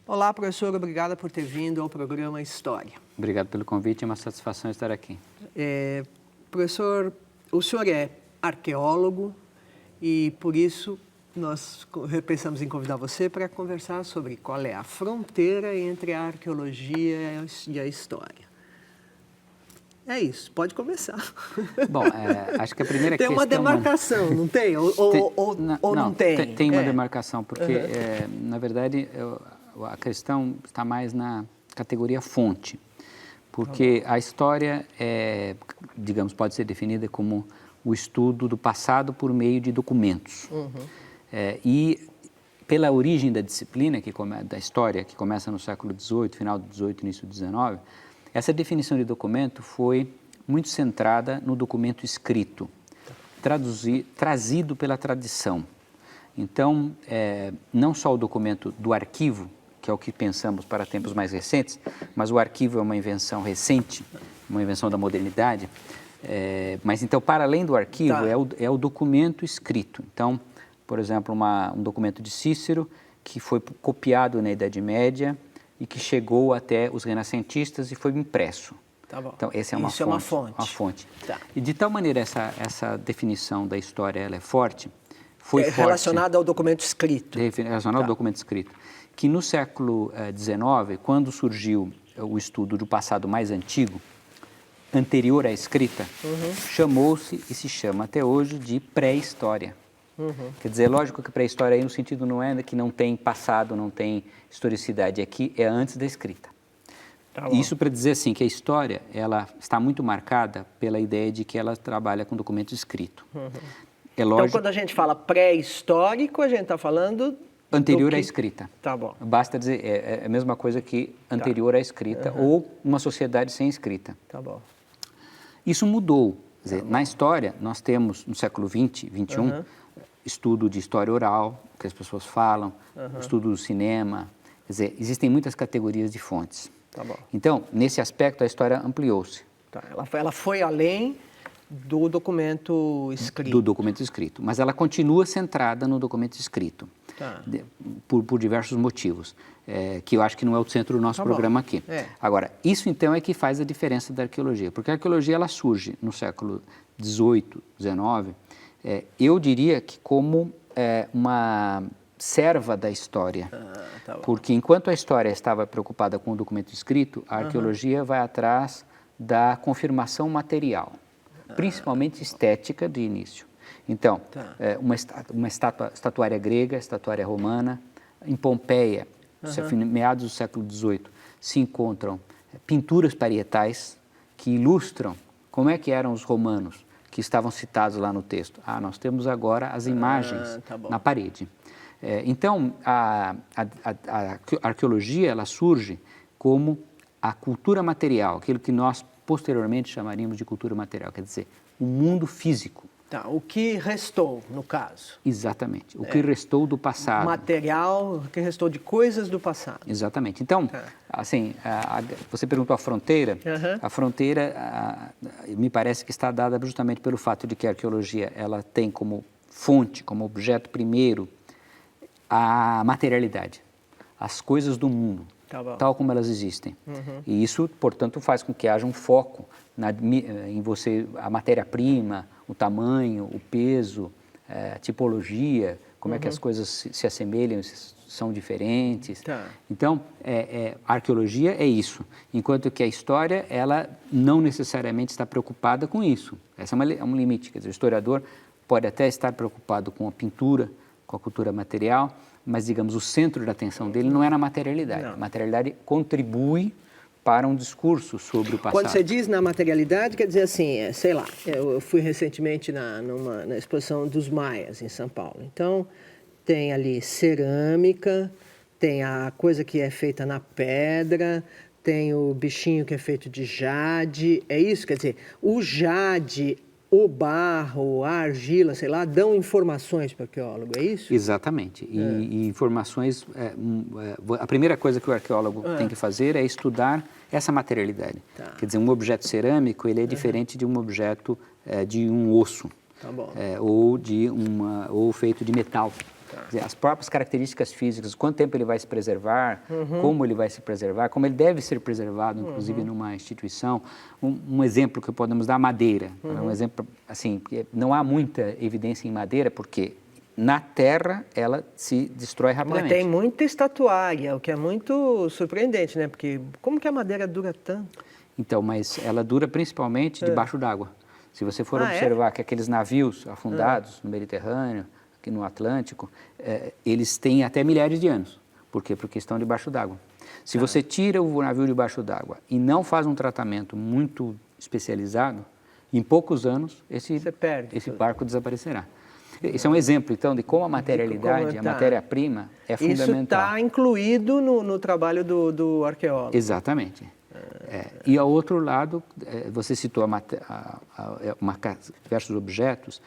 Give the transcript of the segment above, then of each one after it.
Olá, professor, obrigada por ter vindo ao programa História. Obrigado pelo convite, é uma satisfação estar aqui. Professor, o senhor é arqueólogo e, por isso, nós pensamos em convidar você para conversar sobre qual é a fronteira entre a arqueologia e a história. É isso, pode começar. Bom, acho que a primeira tem questão... uma demarcação, não tem? Ou não tem? Tem uma demarcação, porque, na verdade, a questão está mais na categoria fonte, porque a história, digamos, pode ser definida como o estudo do passado por meio de documentos. E pela origem da disciplina, da história, que começa no século XVIII, final do XVIII, início do XIX, essa definição de documento foi muito centrada no documento escrito, trazido pela tradição. Então, não só o documento do arquivo, que é o que pensamos para tempos mais recentes, mas o arquivo é uma invenção recente, uma invenção da modernidade. Mas então, para além do arquivo, é o documento escrito. Então, por exemplo, um documento de Cícero, que foi copiado na Idade Média e que chegou até os renascentistas e foi impresso. Tá bom. Então, essa é uma fonte. Uma fonte. Tá. E de tal maneira essa definição da história ela é forte, relacionada ao documento escrito. Relacionada ao documento escrito. Que no século XIX, quando surgiu o estudo do passado mais antigo, anterior à escrita, chamou-se e se chama até hoje de pré-história. Quer dizer, lógico que pré-história aí no sentido não é que não tem passado, não tem historicidade, aqui é antes da escrita. Isso para dizer assim que a história ela está muito marcada pela ideia de que ela trabalha com documento escrito. É lógico, então, quando a gente fala pré-histórico, a gente está falando... Anterior à escrita. Tá bom. Basta dizer, é a mesma coisa que anterior à escrita, ou uma sociedade sem escrita. Tá bom. Isso mudou. Quer dizer, na história, nós temos, no século XX, XXI, estudo de história oral, que as pessoas falam, estudo do cinema. Quer dizer, existem muitas categorias de fontes. Tá bom. Então, nesse aspecto, a história ampliou-se. Tá. Ela foi além do documento escrito. Do documento escrito, mas ela continua centrada no documento escrito, por diversos motivos, que eu acho que não é o centro do nosso programa aqui. Agora, isso então é que faz a diferença da arqueologia, porque a arqueologia ela surge no século XVIII, XIX, eu diria que como uma serva da história, porque enquanto a história estava preocupada com o documento escrito, a arqueologia vai atrás da confirmação material, principalmente estética de início. Então, uma estatuária grega, estatuária romana, em Pompeia, meados do século XVIII, se encontram pinturas parietais que ilustram como é que eram os romanos, que estavam citados lá no texto. Nós temos agora as imagens na parede. Então, a arqueologia ela surge como a cultura material, aquilo que nós posteriormente chamaríamos de cultura material, quer dizer, o mundo físico. O que restou, no caso. Exatamente, o que restou do passado. Material, o que restou de coisas do passado. Exatamente. Então, assim, você perguntou a fronteira. A fronteira, me parece que está dada justamente pelo fato de que a arqueologia ela tem como fonte, como objeto primeiro, a materialidade, as coisas do mundo, tal como elas existem. E isso, portanto, faz com que haja um foco em você, a matéria-prima, o tamanho, o peso, a tipologia, como é que as coisas se assemelham, são diferentes. Então, a arqueologia é isso, enquanto que a história, ela não necessariamente está preocupada com isso. Esse é um limite, quer dizer, o historiador pode até estar preocupado com a pintura, com a cultura material, mas, digamos, o centro da atenção dele não é na materialidade. A materialidade contribui para um discurso sobre o passado. Quando você diz na materialidade, quer dizer assim, sei lá, eu fui recentemente na exposição dos Maias, em São Paulo. Então, tem ali cerâmica, tem a coisa que é feita na pedra, tem o bichinho que é feito de jade, é isso? Quer dizer, o jade o barro, a argila, sei lá, dão informações para o arqueólogo, é isso? Exatamente. E informações... a primeira coisa que o arqueólogo tem que fazer é estudar essa materialidade. Tá. Quer dizer, um objeto cerâmico, ele é diferente de um objeto de um osso. Tá bom. Ou feito de metal. Quer dizer, as próprias características físicas, quanto tempo ele vai se preservar, como ele vai se preservar, como ele deve ser preservado, inclusive numa instituição. Um exemplo que podemos dar, madeira. Um exemplo, assim, não há muita evidência em madeira, porque na terra ela se destrói rapidamente. Mas tem muita estatuária, o que é muito surpreendente, né? Porque como que a madeira dura tanto? Então, mas ela dura principalmente debaixo d'água. Se você for observar que aqueles navios afundados no Mediterrâneo, aqui no Atlântico, eles têm até milhares de anos. Por quê? Porque estão debaixo d'água. Se você tira o navio debaixo d'água e não faz um tratamento muito especializado, em poucos anos esse barco desaparecerá. Esse é um exemplo, então, de como a materialidade, a matéria-prima é fundamental. Isso está incluído no trabalho do arqueólogo. Exatamente. E ao outro lado, você citou diversos objetos,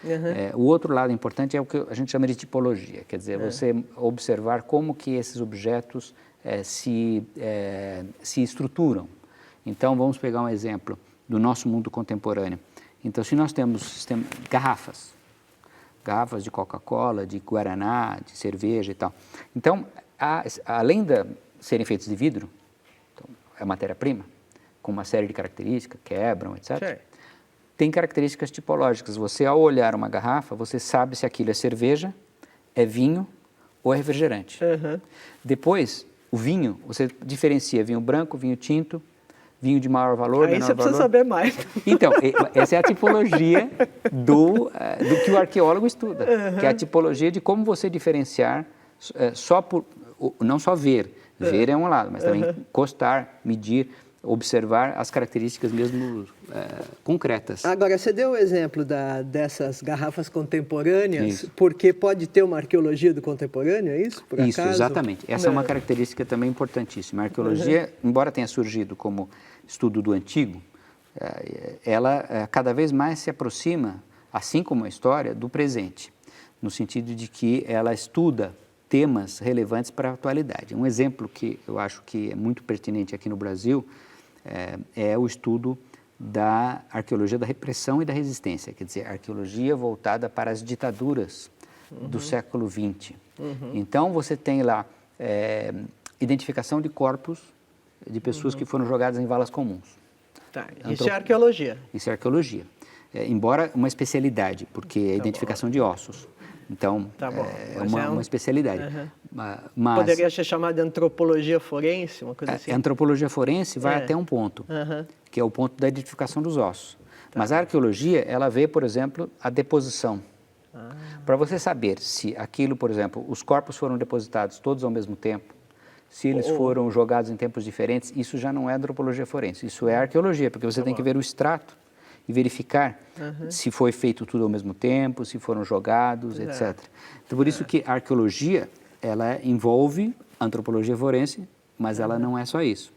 o outro lado importante é o que a gente chama de tipologia, quer dizer, você observar como que esses objetos se estruturam. Então, vamos pegar um exemplo do nosso mundo contemporâneo. Então, se nós temos garrafas de Coca-Cola, de Guaraná, de cerveja e tal. Então, além de serem feitos de vidro, a matéria-prima, com uma série de características, quebram, etc. Sim. Tem características tipológicas. Você, ao olhar uma garrafa, você sabe se aquilo é cerveja, é vinho ou é refrigerante. Depois, o vinho, você diferencia vinho branco, vinho tinto, vinho de maior valor, menor valor. Aí você precisa saber mais. Então, essa é a tipologia do que o arqueólogo estuda, que é a tipologia de como você diferenciar não só ver. Ver é um lado, mas também encostar, medir, observar as características mesmo concretas. Agora, você deu o exemplo dessas garrafas contemporâneas, porque pode ter uma arqueologia do contemporâneo, é isso? Por isso, acaso? Exatamente. Essa é uma característica também importantíssima. A arqueologia, embora tenha surgido como estudo do antigo, ela cada vez mais se aproxima, assim como a história, do presente, no sentido de que ela estuda temas relevantes para a atualidade. Um exemplo que eu acho que é muito pertinente aqui no Brasil é o estudo da arqueologia da repressão e da resistência, quer dizer, arqueologia voltada para as ditaduras do século XX. Então, você tem lá identificação de corpos de pessoas que foram jogadas em valas comuns. Tá. Isso é arqueologia? Isso é arqueologia, embora uma especialidade, porque é a identificação de ossos. Então, é uma especialidade. Mas, poderia ser chamada de antropologia forense, uma coisa assim? A antropologia forense vai até um ponto, que é o ponto da identificação dos ossos. Mas a arqueologia, ela vê, por exemplo, a deposição. Para você saber se aquilo, por exemplo, os corpos foram depositados todos ao mesmo tempo, se eles foram jogados em tempos diferentes, isso já não é antropologia forense, isso é arqueologia, porque você tem que ver o extrato e verificar se foi feito tudo ao mesmo tempo, se foram jogados, etc. Então, por isso que a arqueologia, ela envolve antropologia forense, mas ela não é só isso.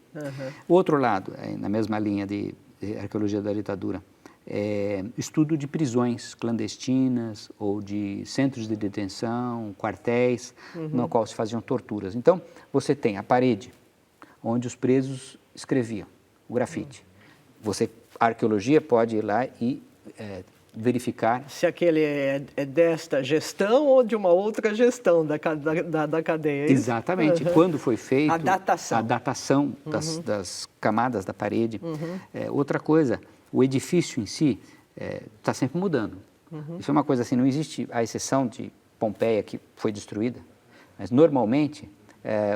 O outro lado, na mesma linha de arqueologia da ditadura, é estudo de prisões clandestinas ou de centros de detenção, quartéis, no qual se faziam torturas. Então, você tem a parede, onde os presos escreviam o grafite. A arqueologia pode ir lá e verificar... Se aquele é desta gestão ou de uma outra gestão da cadeia. Exatamente. Quando foi feito... A datação. A datação das camadas da parede. Outra coisa, o edifício em si está sempre mudando. Isso é uma coisa assim, não existe a exceção de Pompeia, que foi destruída, mas normalmente...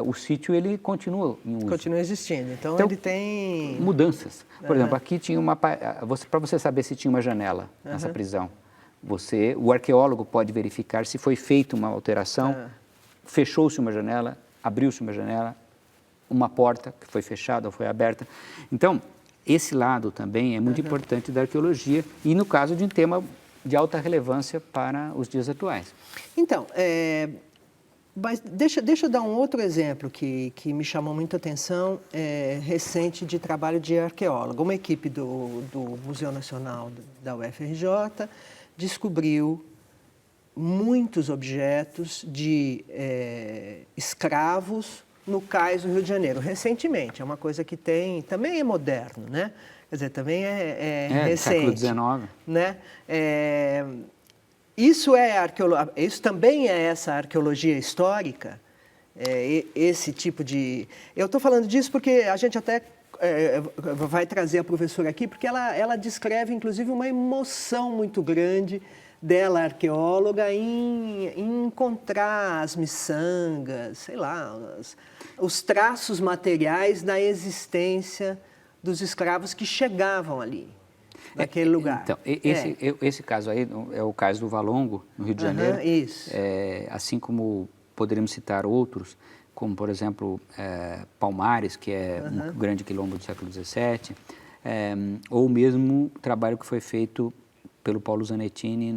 o sítio, ele continua em uso. Continua existindo, então ele tem... Mudanças. Por exemplo, aqui tinha para você saber se tinha uma janela nessa prisão, o arqueólogo pode verificar se foi feita uma alteração, fechou-se uma janela, abriu-se uma janela, uma porta que foi fechada ou foi aberta. Então, esse lado também é muito importante da arqueologia e no caso de um tema de alta relevância para os dias atuais. Então, Mas deixa eu dar um outro exemplo que me chamou muita atenção, recente, de trabalho de arqueólogo. Uma equipe do Museu Nacional da UFRJ descobriu muitos objetos de escravos no cais do Rio de Janeiro, recentemente. É uma coisa que também é moderno, né? Quer dizer, também é recente. Século XIX. Né? Isso também é essa arqueologia histórica, esse tipo de... Eu estou falando disso porque a gente até vai trazer a professora aqui, porque ela descreve, inclusive, uma emoção muito grande dela, arqueóloga, em encontrar as miçangas, sei lá, os traços materiais da existência dos escravos que chegavam ali, naquele lugar. Então, esse caso aí é o caso do Valongo, no Rio de Janeiro. Isso. Assim como poderíamos citar outros, como, por exemplo, Palmares, que é um grande quilombo do século XVII, ou mesmo o trabalho que foi feito pelo Paulo Zanettini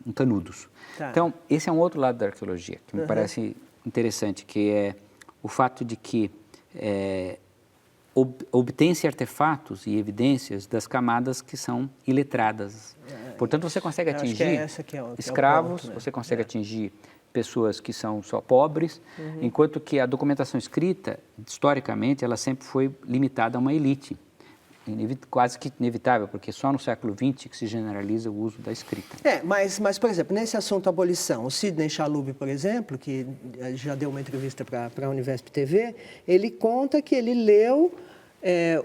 em Canudos. Tá. Então, esse é um outro lado da arqueologia, que me parece interessante, que é o fato de que obtém-se artefatos e evidências das camadas que são iletradas. Portanto, você consegue atingir escravos, você consegue atingir pessoas que são só pobres, enquanto que a documentação escrita, historicamente, ela sempre foi limitada a uma elite. Quase que inevitável, porque só no século XX que se generaliza o uso da escrita. Mas, por exemplo, nesse assunto abolição, o Sidney Chalub, por exemplo, que já deu uma entrevista para a Univesp TV, ele conta que ele leu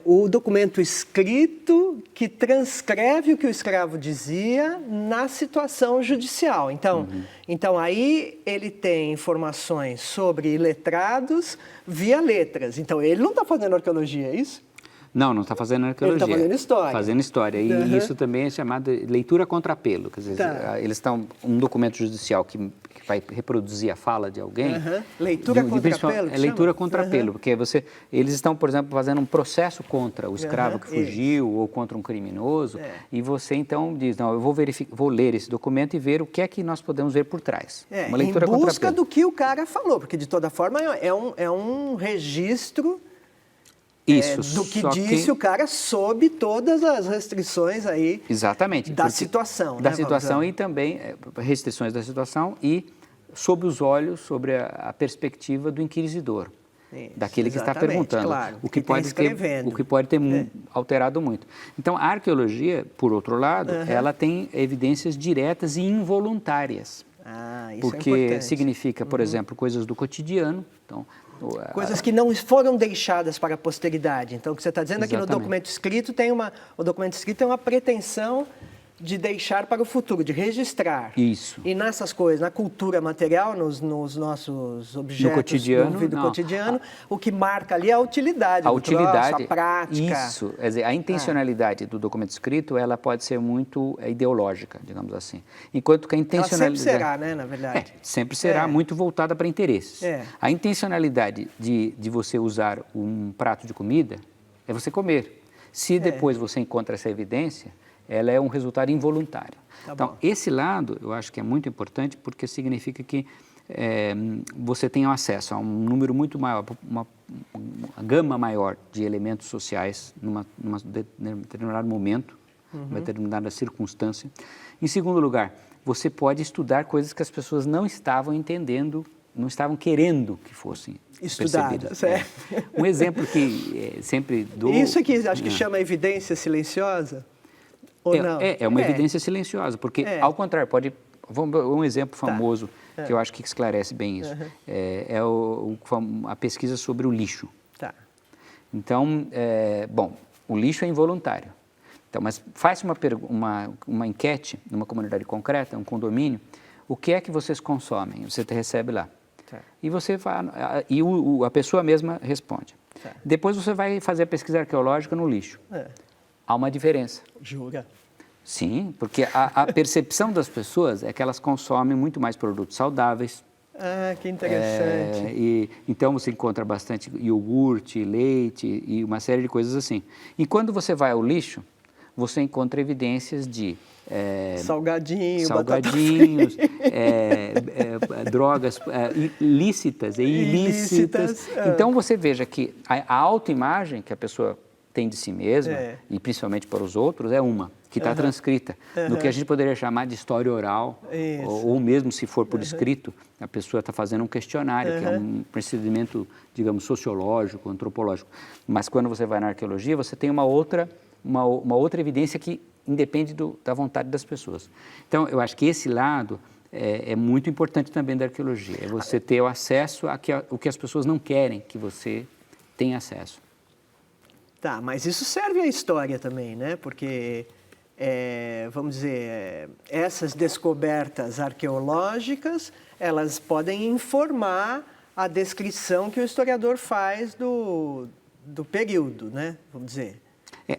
o documento escrito que transcreve o que o escravo dizia na situação judicial. Então aí ele tem informações sobre iletrados via letras. Então, ele não está fazendo arqueologia, é isso? Não está fazendo arqueologia. Ele está fazendo história. Fazendo história. E isso também é chamado de leitura contra apelo. Quer dizer, eles estão... Um documento judicial que vai reproduzir a fala de alguém... Leitura contra apelo? É leitura contra apelo, porque eles estão, por exemplo, fazendo um processo contra o escravo que fugiu ou contra um criminoso, e você, então, diz, não, eu vou ler esse documento e ver o que é que nós podemos ver por trás. Uma leitura contra apelo. Em busca do que o cara falou, porque, de toda forma, é um registro... do que disse o cara sob todas as restrições aí. Exatamente, da situação. Da situação e também restrições da situação e sob os olhos, sobre a perspectiva do inquisidor, daquele que está perguntando, claro, o que pode ter alterado muito. Então, a arqueologia, por outro lado, ela tem evidências diretas e involuntárias. Isso porque é importante. Significa, por exemplo, coisas do cotidiano. Então, coisas que não foram deixadas para a posteridade. Então, o que você está dizendo é que no documento escrito o documento escrito tem uma pretensão de deixar para o futuro, de registrar. Isso. E nessas coisas, na cultura material, nos nossos objetos do vida cotidiano, o que marca ali é a utilidade do troço, a prática. Isso. Quer dizer, a intencionalidade do documento escrito, ela pode ser muito ideológica, digamos assim. Enquanto que a intencionalidade... Ela sempre será, né, na verdade. Sempre será muito voltada para interesses. A intencionalidade de você usar um prato de comida é você comer. Se depois você encontra essa evidência, ela é um resultado involuntário. Então, esse lado eu acho que é muito importante porque significa que você tem acesso a um número muito maior, uma gama maior de elementos sociais num determinado momento, numa determinada circunstância. Em segundo lugar, você pode estudar coisas que as pessoas não estavam entendendo, não estavam querendo que fossem estudadas. Um exemplo que sempre dou... Isso aqui acho que chama evidência silenciosa? É uma evidência silenciosa, porque, ao contrário, um exemplo famoso que eu acho que esclarece bem isso, a pesquisa sobre o lixo. Então, o lixo é involuntário. Então, mas faz uma enquete numa comunidade concreta, um condomínio, o que é que vocês consomem? Você recebe lá. E a pessoa mesma responde. Depois você vai fazer a pesquisa arqueológica no lixo. Há uma diferença. Jura? Sim, porque a percepção das pessoas é que elas consomem muito mais produtos saudáveis. Que interessante. Então você encontra bastante iogurte, leite e uma série de coisas assim. E quando você vai ao lixo, você encontra evidências de salgadinhos, drogas lícitas e ilícitas. Então, você veja que a autoimagem que a pessoa tem de si mesma, e principalmente para os outros, é uma, que está transcrita no que a gente poderia chamar de história oral, ou mesmo se for por escrito, a pessoa está fazendo um questionário, que é um procedimento, digamos, sociológico, antropológico. Mas quando você vai na arqueologia, você tem uma outra evidência que independe da vontade das pessoas. Então, eu acho que esse lado é muito importante também da arqueologia, é você ter o acesso o que as pessoas não querem que você tenha acesso. Tá, mas isso serve à história também, né? Porque, vamos dizer, essas descobertas arqueológicas, elas podem informar a descrição que o historiador faz do período, né? Vamos dizer.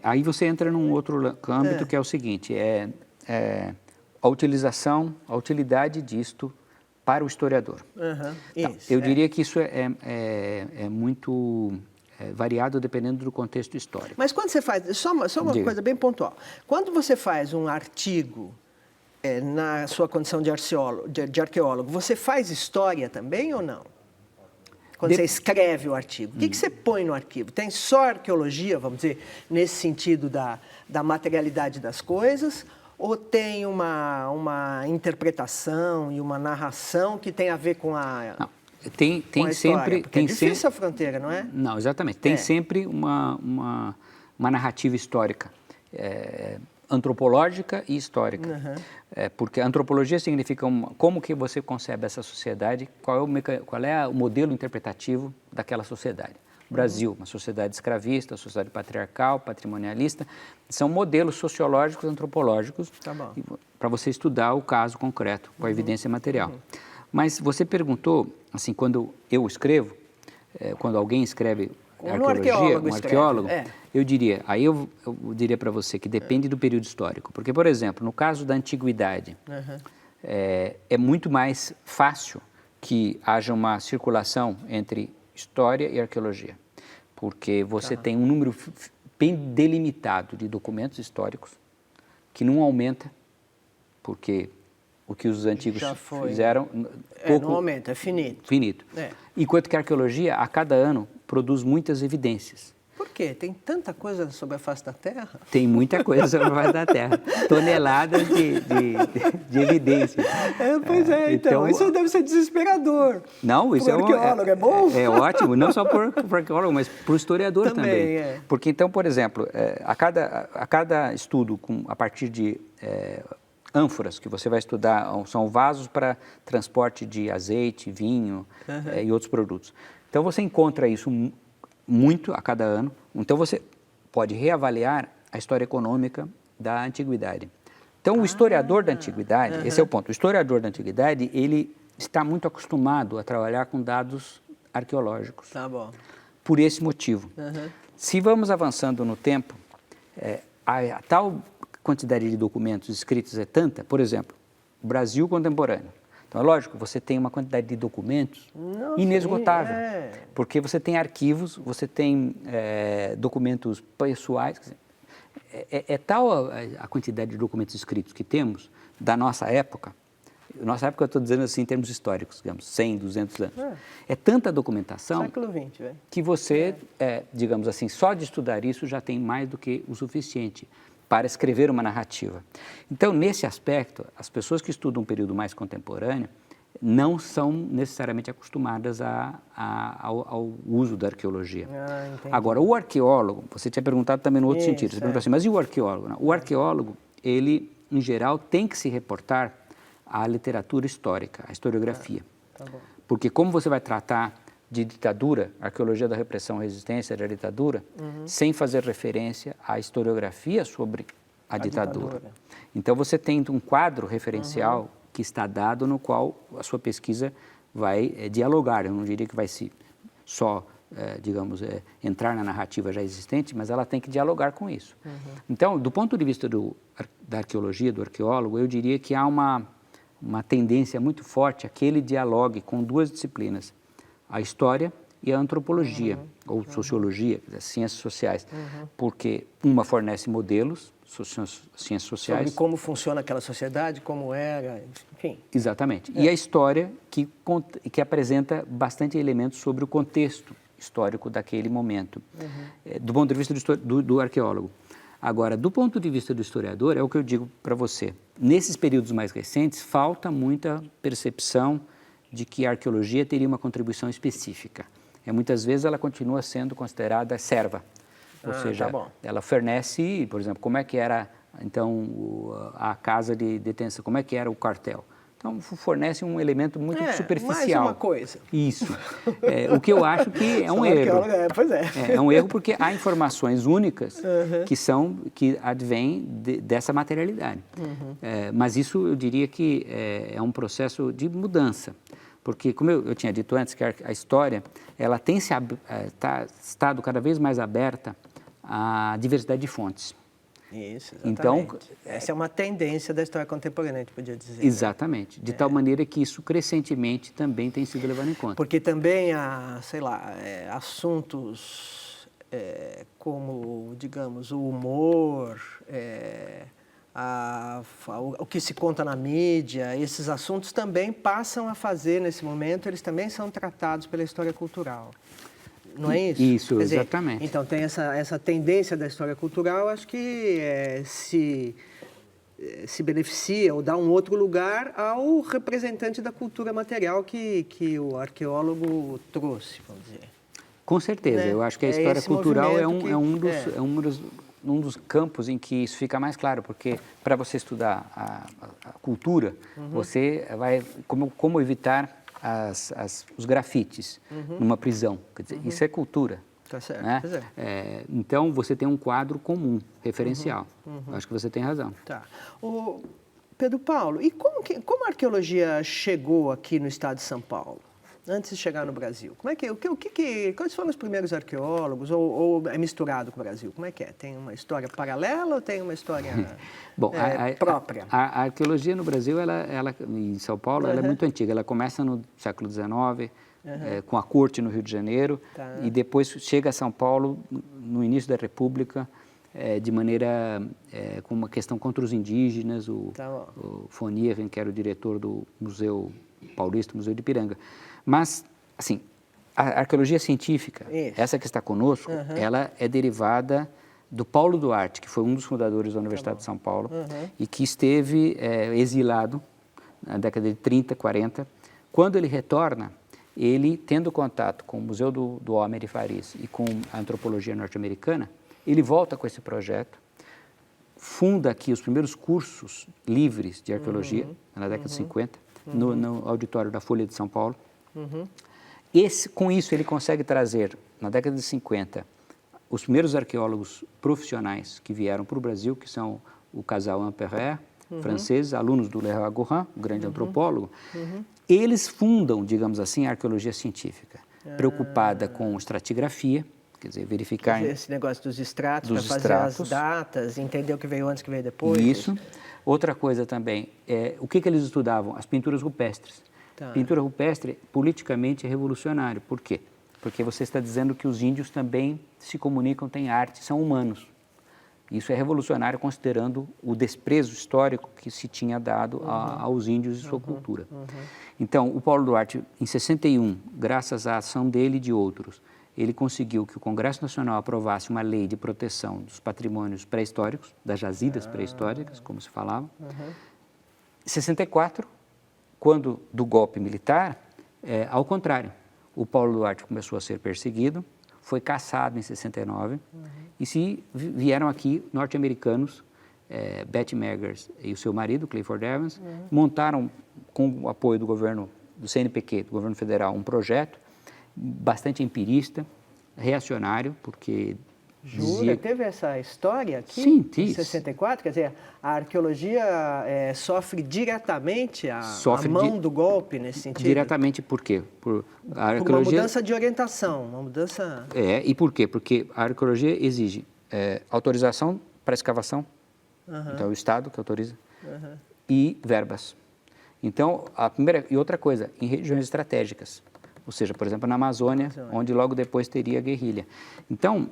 Aí você entra num outro âmbito que é o seguinte, a utilidade disto para o historiador. Eu diria que isso é muito variado dependendo do contexto histórico. Mas quando você faz, só uma coisa bem pontual, quando você faz um artigo na sua condição de arqueólogo, você faz história também ou não? Quando você escreve o artigo. O que você põe no arquivo? Tem só arqueologia, vamos dizer, nesse sentido da materialidade das coisas, ou tem uma interpretação e uma narração que tem a ver com a... Não, tem sempre... Porque é difícil a fronteira, não é? Não, exatamente. Tem sempre uma narrativa histórica, antropológica e histórica. Porque antropologia significa como que você concebe essa sociedade, qual é o modelo interpretativo daquela sociedade. O Brasil, uma sociedade escravista, uma sociedade patriarcal, patrimonialista, são modelos sociológicos, antropológicos, para você estudar o caso concreto, com a evidência material. Mas você perguntou, assim, quando eu escrevo, quando alguém escreve arqueologia, um arqueólogo, eu diria para você que depende do período histórico. Porque, por exemplo, no caso da antiguidade, é muito mais fácil que haja uma circulação entre história e arqueologia, porque você tem um número bem delimitado de documentos históricos que não aumenta, porque o que os antigos fizeram... não aumenta, é finito. Finito. Enquanto que a arqueologia, a cada ano, produz muitas evidências. Por quê? Tem tanta coisa sobre a face da Terra? Tem muita coisa sobre a face da Terra. Toneladas de evidências. Então isso deve ser desesperador. Não, isso pro arqueólogo é bom? É ótimo, não só para o arqueólogo, mas para o historiador também. Porque, então, por exemplo, a cada estudo, a partir de ânforas, que você vai estudar, são vasos para transporte de azeite, vinho e outros produtos. Então, você encontra isso muito a cada ano. Então, você pode reavaliar a história econômica da antiguidade. Então, o historiador da antiguidade, esse é o ponto, o historiador da antiguidade, ele está muito acostumado a trabalhar com dados arqueológicos. Tá bom. Por esse motivo. Se vamos avançando no tempo, a tal quantidade de documentos escritos é tanta, por exemplo, o Brasil contemporâneo. Então, é lógico, você tem uma quantidade de documentos inesgotável, porque você tem arquivos, você tem documentos pessoais. É tal a quantidade de documentos escritos que temos da nossa época, eu estou dizendo assim em termos históricos, digamos, 100, 200 anos. É tanta documentação século XX, que você, digamos assim, só de estudar isso já tem mais do que o suficiente para escrever uma narrativa. Então, nesse aspecto, as pessoas que estudam um período mais contemporâneo não são necessariamente acostumadas ao uso da arqueologia. Agora, o arqueólogo, você tinha perguntado também no outro sentido, você perguntou assim, mas e o arqueólogo? Não, o arqueólogo, ele, em geral, tem que se reportar à literatura histórica, à historiografia. Porque como você vai tratar de ditadura, arqueologia da repressão, resistência da ditadura, sem fazer referência à historiografia sobre a ditadura. Então, você tem um quadro referencial que está dado no qual a sua pesquisa vai dialogar. Eu não diria que vai só, digamos, entrar na narrativa já existente, mas ela tem que dialogar com isso. Então, do ponto de vista da arqueologia, do arqueólogo, eu diria que há uma tendência muito forte a que ele dialogue com duas disciplinas, a história e a antropologia, ou sociologia, as ciências sociais, porque uma fornece modelos, ciências sociais. Sobre como funciona aquela sociedade, como era, enfim. Exatamente. E a história que apresenta bastante elementos sobre o contexto histórico daquele momento, do ponto de vista do arqueólogo. Agora, do ponto de vista do historiador, é o que eu digo para você. Nesses períodos mais recentes, falta muita percepção de que a arqueologia teria uma contribuição específica. Muitas vezes ela continua sendo considerada serva, ou seja, ela fornece, por exemplo, como é que era então a casa de detenção, como é que era o quartel. Então, fornece um elemento muito superficial. Mais uma coisa. Isso. O que eu acho que é um erro. Pois é. É um erro porque há informações únicas que advêm dessa materialidade. Mas isso eu diria que é um processo de mudança. Porque, como eu tinha dito antes, que a história ela tem estado cada vez mais aberta à diversidade de fontes. Isso, exatamente. Então, essa é uma tendência da história contemporânea, a gente podia dizer. Exatamente. De tal maneira que isso crescentemente também tem sido levado em conta. Porque também há, sei lá, assuntos como, digamos, o humor, o que se conta na mídia, esses assuntos também passam a fazer, nesse momento, eles também são tratados pela história cultural. Não é isso? Isso, quer dizer, exatamente. Então, tem essa tendência da história cultural, acho que se beneficia ou dá um outro lugar ao representante da cultura material que o arqueólogo trouxe, vamos dizer. Com certeza, né? Eu acho que a história cultural é um dos campos em que isso fica mais claro, porque para você estudar a cultura, você vai, como evitar os grafites numa prisão, quer dizer, isso é cultura. Tá certo, né? Então, você tem um quadro comum, referencial. Acho que você tem razão. Tá. Pedro Paulo, e como a arqueologia chegou aqui no estado de São Paulo, antes de chegar no Brasil? Quais foram os primeiros arqueólogos, ou é misturado com o Brasil? Como é que é? Tem uma história paralela ou tem uma história Bom, própria? A arqueologia no Brasil, em São Paulo, ela é muito antiga. Ela começa no século XIX, com a corte no Rio de Janeiro, e depois chega a São Paulo no início da República, de maneira, com uma questão contra os indígenas, o von Nieren, que era o diretor do Museu Paulista, Museu de Ipiranga. Mas, assim, a arqueologia científica, essa que está conosco, ela é derivada do Paulo Duarte, que foi um dos fundadores da Universidade de São Paulo, e que esteve exilado na década de 30, 40. Quando ele retorna, ele, tendo contato com o Museu do Homer de Paris e com a antropologia norte-americana, ele volta com esse projeto, funda aqui os primeiros cursos livres de arqueologia, na década de 50, no auditório da Folha de São Paulo. Com isso, ele consegue trazer, na década de 50, os primeiros arqueólogos profissionais que vieram para o Brasil, que são o casal Imperer, franceses, alunos do Leroy Gorin, o grande antropólogo. Eles fundam, digamos assim, a arqueologia científica, preocupada com estratigrafia, quer dizer, verificar... Esse negócio dos estratos, para fazer as datas, entender o que veio antes, o que veio depois. Isso. Outra coisa também, o que eles estudavam? As pinturas rupestres. Pintura rupestre, politicamente, é revolucionário. Por quê? Porque você está dizendo que os índios também se comunicam, têm arte, são humanos. Isso é revolucionário, considerando o desprezo histórico que se tinha dado aos índios e sua cultura. Então, o Paulo Duarte, em 61, graças à ação dele e de outros, ele conseguiu que o Congresso Nacional aprovasse uma lei de proteção dos patrimônios pré-históricos, das jazidas pré-históricas, como se falava. Em 64, quando do golpe militar, ao contrário, o Paulo Duarte começou a ser perseguido, foi caçado em 69, e vieram aqui norte-americanos, Betty Meggers e o seu marido, Clifford Evans, montaram, com o apoio do governo, do CNPq, do governo federal, um projeto bastante empirista, reacionário, porque... Jura? Teve essa história aqui? Sim, em 64? Quer dizer, a arqueologia sofre diretamente a mão do golpe nesse sentido? Diretamente por quê? Por uma mudança de orientação, uma mudança... E por quê? Porque a arqueologia exige autorização para escavação, então é o Estado que autoriza, e verbas. Então, e outra coisa, em regiões estratégicas, ou seja, por exemplo, na Amazônia, onde logo depois teria a guerrilha. Então,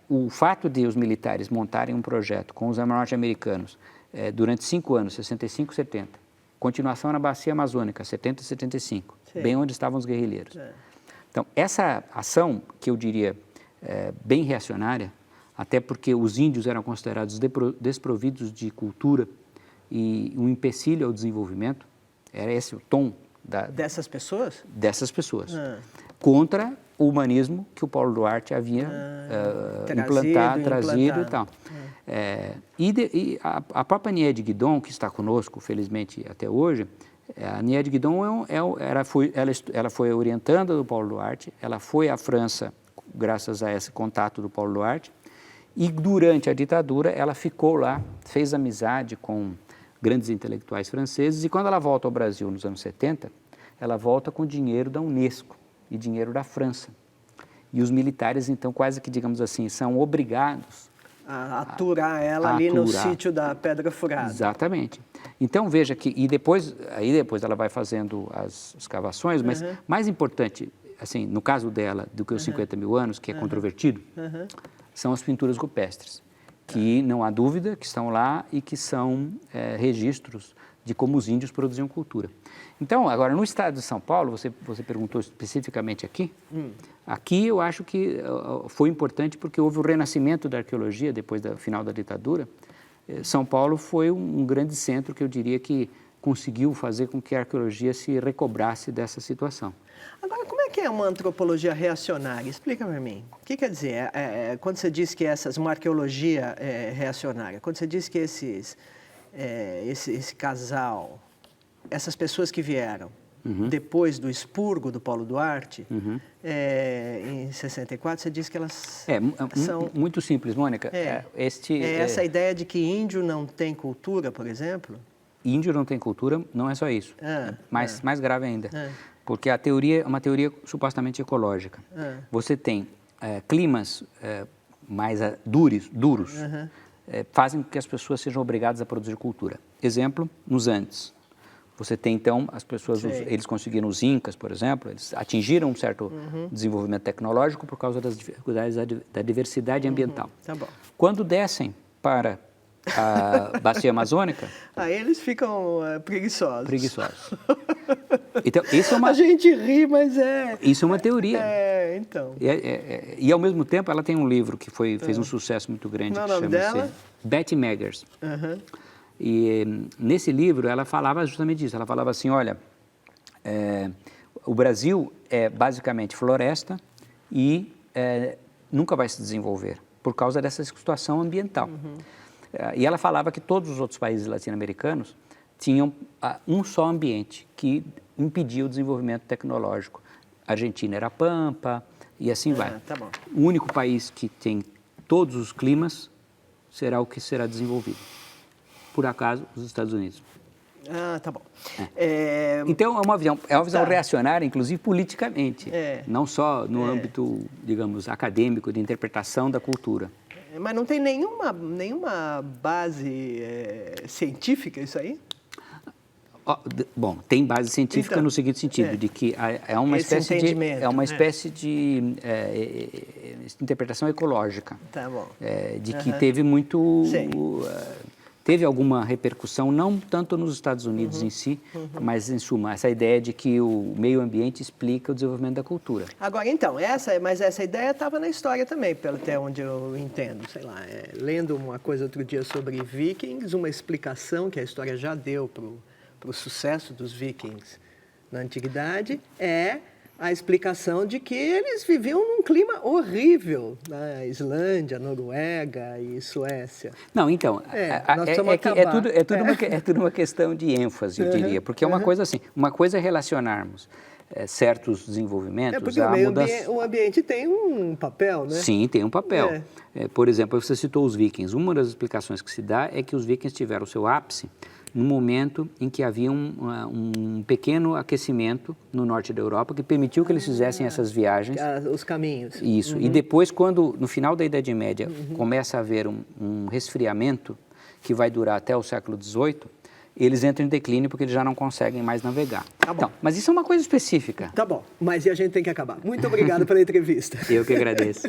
o fato de os militares montarem um projeto com os norte-americanos durante 5 anos, 65 e 70, continuação na Bacia Amazônica, 70 e 75, bem onde estavam os guerrilheiros. Então, essa ação, que eu diria bem reacionária, até porque os índios eram considerados desprovidos de cultura e um empecilho ao desenvolvimento, era esse o tom dessas pessoas? Dessas pessoas. Contra o humanismo que o Paulo Duarte havia trazido e tal. E a própria Niede Guidon, que está conosco, felizmente, até hoje, a Niede Guidon ela foi orientanda do Paulo Duarte, ela foi à França graças a esse contato do Paulo Duarte, e durante a ditadura ela ficou lá, fez amizade com grandes intelectuais franceses, e quando ela volta ao Brasil nos anos 70, ela volta com dinheiro da Unesco e dinheiro da França. E os militares, então, quase que, digamos assim, são obrigados a aturar ela ali no sítio da Pedra Furada. Exatamente. Então, veja que, aí depois ela vai fazendo as escavações, mas mais importante, assim, no caso dela, do que os 50 mil anos, que é controvertido, são as pinturas rupestres, que não há dúvida que estão lá e que são registros de como os índios produziam cultura. Então, agora, no estado de São Paulo, você perguntou especificamente aqui, aqui eu acho que foi importante porque houve o renascimento da arqueologia depois do final da ditadura. São Paulo foi um grande centro que eu diria que conseguiu fazer com que a arqueologia se recobrasse dessa situação. Agora, como é que é uma antropologia reacionária? Explica para mim. O que quer dizer? Quando você diz que uma arqueologia reacionária, quando você diz que esse casal, essas pessoas que vieram depois do expurgo do Paulo Duarte, em 64, você diz que elas são... Muito simples, Mônica. Essa ideia de que índio não tem cultura, por exemplo? Índio não tem cultura, não é só isso. Mais grave ainda. Porque a teoria é uma teoria supostamente ecológica. Você tem climas mais duros, fazem com que as pessoas sejam obrigadas a produzir cultura. Exemplo, nos Andes. Você tem, então, as pessoas, eles conseguiram, os incas, por exemplo, eles atingiram um certo desenvolvimento tecnológico por causa das dificuldades da diversidade ambiental. Tá bom. Quando descem para a Bacia Amazônica... Aí eles ficam preguiçosos. Preguiçosos. Então, isso é uma... A gente ri, mas Isso é uma teoria. Então. E, ao mesmo tempo, ela tem um livro que fez um sucesso muito grande. Qual é o nome dela? Betty Meggers. E nesse livro ela falava justamente disso. Ela falava assim, olha, o Brasil é basicamente floresta e nunca vai se desenvolver por causa dessa situação ambiental. E ela falava que todos os outros países latino-americanos tinham um só ambiente que impedia o desenvolvimento tecnológico. A Argentina era pampa e assim vai. Tá bom. O único país que tem todos os climas será o que será desenvolvido. Por acaso, os Estados Unidos. Tá bom. Então, é uma visão reacionária, inclusive politicamente, não só no âmbito, digamos, acadêmico, de interpretação da cultura. Mas não tem nenhuma base científica isso aí? Bom, tem base científica então, no seguinte sentido, de que é uma espécie de interpretação ecológica. Tá bom. De que teve muito... Teve alguma repercussão, não tanto nos Estados Unidos em si, mas, em suma, essa ideia de que o meio ambiente explica o desenvolvimento da cultura. Agora, então, mas essa ideia estava na história também, pelo até onde eu entendo. Sei lá, lendo uma coisa outro dia sobre vikings, uma explicação que a história já deu para o sucesso dos vikings na antiguidade a explicação de que eles viviam num clima horrível na Islândia, Noruega e Suécia. Não, então, é tudo uma questão de ênfase, eu diria, porque é uma coisa assim, uma coisa é relacionarmos certos desenvolvimentos porque o ambiente tem um papel, né? Sim, tem um papel. Por exemplo, você citou os vikings. Uma das explicações que se dá é que os vikings tiveram o seu ápice no momento em que havia um pequeno aquecimento no norte da Europa que permitiu que eles fizessem essas viagens. Os caminhos. Isso. E depois, quando, no final da Idade Média, começa a haver um resfriamento que vai durar até o século XVIII, eles entram em declínio porque eles já não conseguem mais navegar. Tá bom. Então, mas isso é uma coisa específica. Tá bom, mas e a gente tem que acabar. Muito obrigado pela entrevista. Eu que agradeço.